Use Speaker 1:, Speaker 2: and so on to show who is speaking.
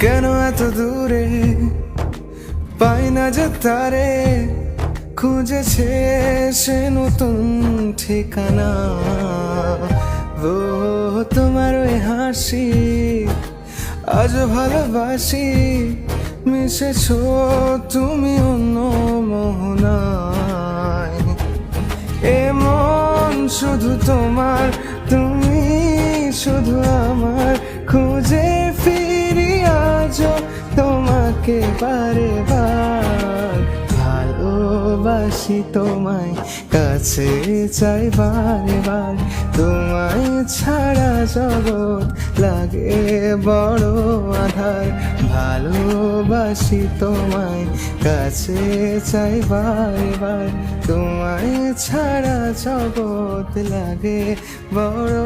Speaker 1: কেন এত দূরে পাই না যে তারে, খুঁজেছে সে নতুন ঠিকানা। ও তোমার ওই হাসি আজ ভালোবাসি, মিশেছো তুমি অন্য মোহনায়। এমন শুধু তোমার, তুমি শুধু আমার, খুঁজে ফিরি আজও তোমাকে বারে বার। ভালোবাসি তোমায়, কাছে চাই বারে বার, তোমায় ছাড়া জগৎ লাগে বড় আধার। ভালোবাসি তোমায়, কাছে চাই বারে বার, তোমায় ছাড়া জগৎ লাগে বড়